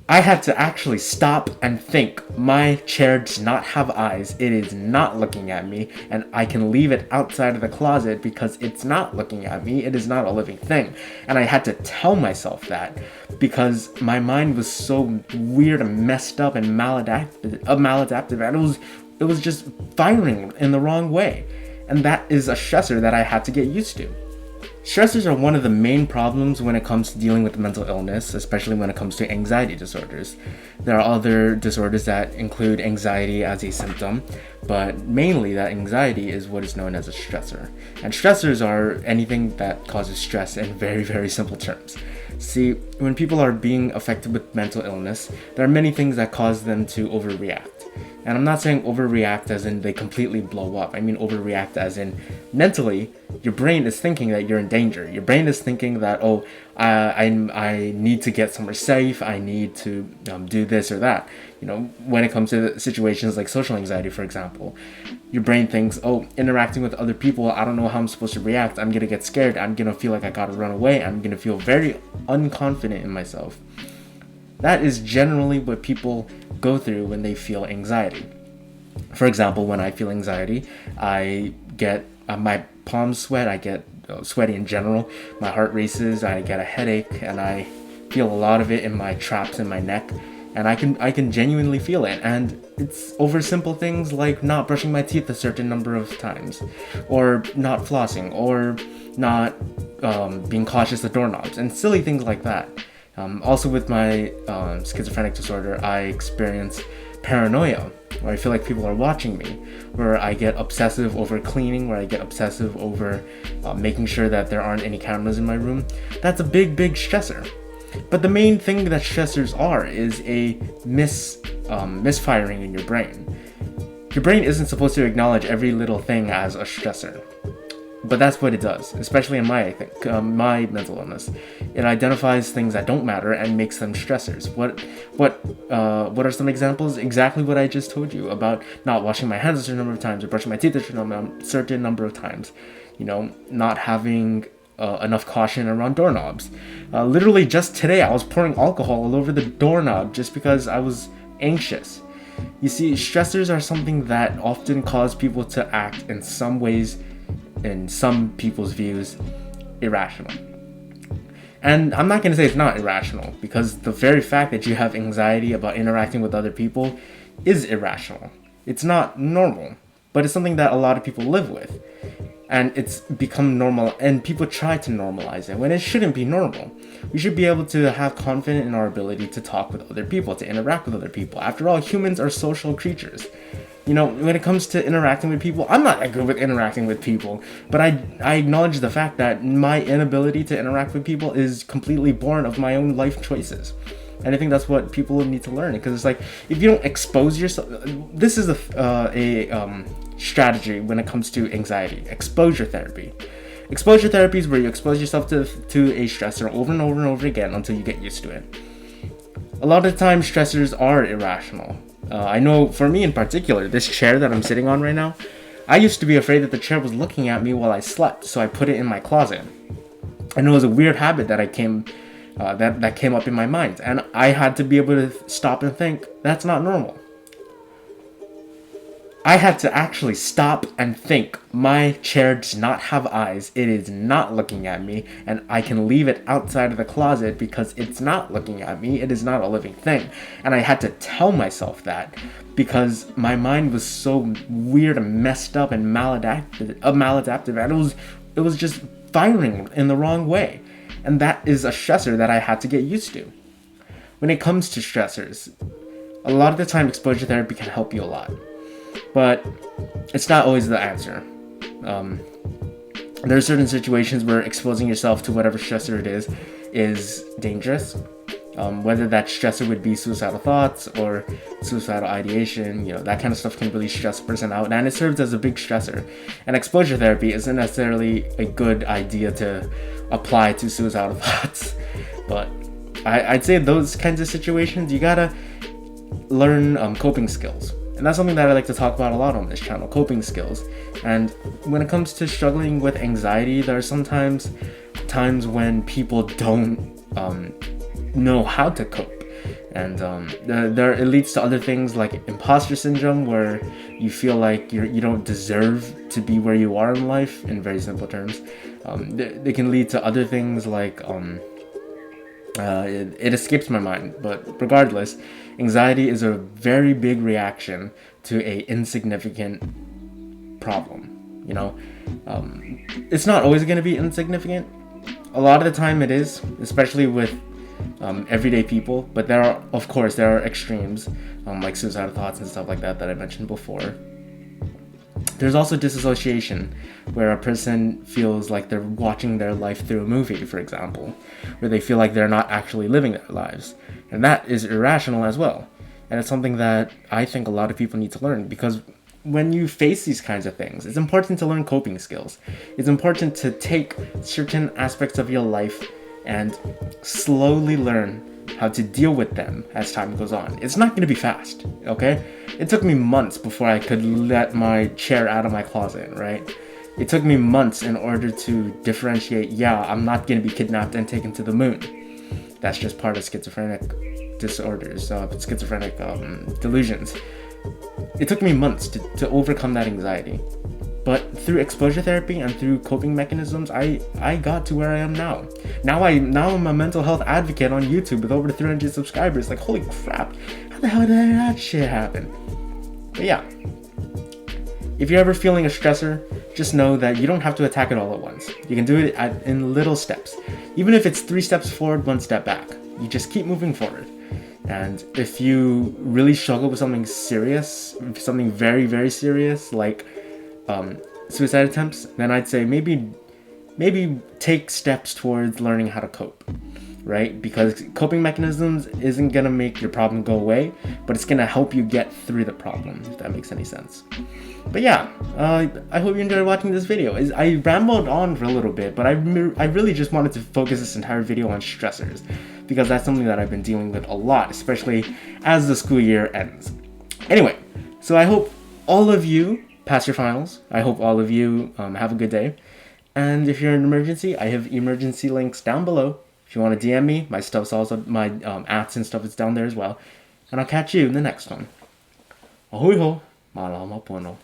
I had to actually stop and think. My chair does not have eyes. It is not looking at me, and I can leave it outside of the closet because it's not looking at me. It is not a living thing. And I had to tell myself that because my mind was so weird and messed up and maladaptive, and it was just firing in the wrong way. And that is a stressor that I had to get used to. Stressors are one of the main problems when it comes to dealing with mental illness, especially when it comes to anxiety disorders. There are other disorders that include anxiety as a symptom, but mainly that anxiety is what is known as a stressor. And stressors are anything that causes stress in very, very simple terms. See, when people are being affected with mental illness, there are many things that cause them to overreact. And I'm not saying overreact as in they completely blow up. I mean overreact as in mentally, your brain is thinking that you're in danger. Your brain is thinking that, I need to get somewhere safe. I need to do this or that. When it comes to situations like social anxiety, for example, your brain thinks, interacting with other people, I don't know how I'm supposed to react. I'm going to get scared. I'm going to feel like I got to run away. I'm going to feel very unconfident in myself. That is generally what people go through when they feel anxiety. For example, when I feel anxiety, I get my palms sweat, I get sweaty in general, my heart races, I get a headache, and I feel a lot of it in my traps in my neck, and I can genuinely feel it. And it's over simple things like not brushing my teeth a certain number of times, or not flossing, or not being cautious of doorknobs, and silly things like that. Also with my schizophrenic disorder, I experience paranoia, where I feel like people are watching me, where I get obsessive over cleaning, where I get obsessive over making sure that there aren't any cameras in my room. That's a big, big stressor. But the main thing that stressors are is a misfiring in your brain. Your brain isn't supposed to acknowledge every little thing as a stressor. But that's what it does, especially in my mental illness. It identifies things that don't matter and makes them stressors. What are some examples? Exactly what I just told you about not washing my hands a certain number of times or brushing my teeth a certain number of times. Not having enough caution around doorknobs. Literally just today, I was pouring alcohol all over the doorknob just because I was anxious. You see, stressors are something that often cause people to act in some ways, in some people's views, irrational. And I'm not going to say it's not irrational, because the very fact that you have anxiety about interacting with other people is irrational. It's not normal, but it's something that a lot of people live with. And it's become normal, and people try to normalize it when it shouldn't be normal. We should be able to have confidence in our ability to talk with other people, to interact with other people. After all, humans are social creatures. When it comes to interacting with people, I'm not that good with interacting with people, but I acknowledge the fact that my inability to interact with people is completely born of my own life choices. And I think that's what people need to learn, because it's like, if you don't expose yourself, this is a strategy when it comes to anxiety: exposure therapy. Exposure therapy is where you expose yourself to a stressor over and over and over again until you get used to it. A lot of the time, stressors are irrational. I know for me in particular, this chair that I'm sitting on right now, I used to be afraid that the chair was looking at me while I slept, so I put it in my closet. And it was a weird habit that came up in my mind, and I had to be able to stop and think, that's not normal. I had to actually stop and think. My chair does not have eyes. It is not looking at me, and I can leave it outside of the closet because it's not looking at me. It is not a living thing. And I had to tell myself that because my mind was so weird and messed up and maladaptive, and it was just firing in the wrong way. And that is a stressor that I had to get used to. When it comes to stressors, a lot of the time exposure therapy can help you a lot. But it's not always the answer. There are certain situations where exposing yourself to whatever stressor it is dangerous. Whether that stressor would be suicidal thoughts or suicidal ideation, that kind of stuff can really stress a person out, and it serves as a big stressor. And exposure therapy isn't necessarily a good idea to apply to suicidal thoughts. But I'd say those kinds of situations, you gotta learn coping skills. And that's something that I like to talk about a lot on this channel, coping skills. And when it comes to struggling with anxiety, there are sometimes times when people don't know how to cope. And it leads to other things like imposter syndrome, where you feel like you don't deserve to be where you are in life, in very simple terms. They can lead to other things like it escapes my mind, but regardless, anxiety is a very big reaction to a insignificant problem. You know, it's not always going to be insignificant. A lot of the time it is, especially with everyday people, but there are extremes, like suicidal thoughts and stuff like that I mentioned before. There's also disassociation, where a person feels like they're watching their life through a movie, for example, where they feel like they're not actually living their lives. And that is irrational as well. And it's something that I think a lot of people need to learn, because when you face these kinds of things, it's important to learn coping skills. It's important to take certain aspects of your life and slowly learn how to deal with them as time goes on. It's not going to be fast, okay? It took me months before I could let my chair out of my closet, right? It took me months in order to differentiate, yeah, I'm not going to be kidnapped and taken to the moon. That's just part of schizophrenic disorders, schizophrenic delusions. It took me months to overcome that anxiety. But through exposure therapy and through coping mechanisms, I got to where I am now. Now I'm a mental health advocate on YouTube with over 300 subscribers. Like, holy crap, how the hell did that shit happen? But yeah, if you're ever feeling a stressor, just know that you don't have to attack it all at once. You can do it in little steps. Even if it's 3 steps forward, 1 step back. You just keep moving forward. And if you really struggle with something serious, something very, very serious, like suicide attempts, then I'd say maybe take steps towards learning how to cope, right? Because coping mechanisms isn't gonna make your problem go away, but it's gonna help you get through the problem, if that makes any sense. But yeah, I hope you enjoyed watching this video. I rambled on for a little bit, but I really just wanted to focus this entire video on stressors, because that's something that I've been dealing with a lot, especially as the school year ends. Anyway, so I hope all of you pass your finals. I hope all of you have a good day. And if you're in an emergency, I have emergency links down below. If you want to DM me, my stuff's also, my ads and stuff is down there as well. And I'll catch you in the next one. Ahoy ho, malama pono.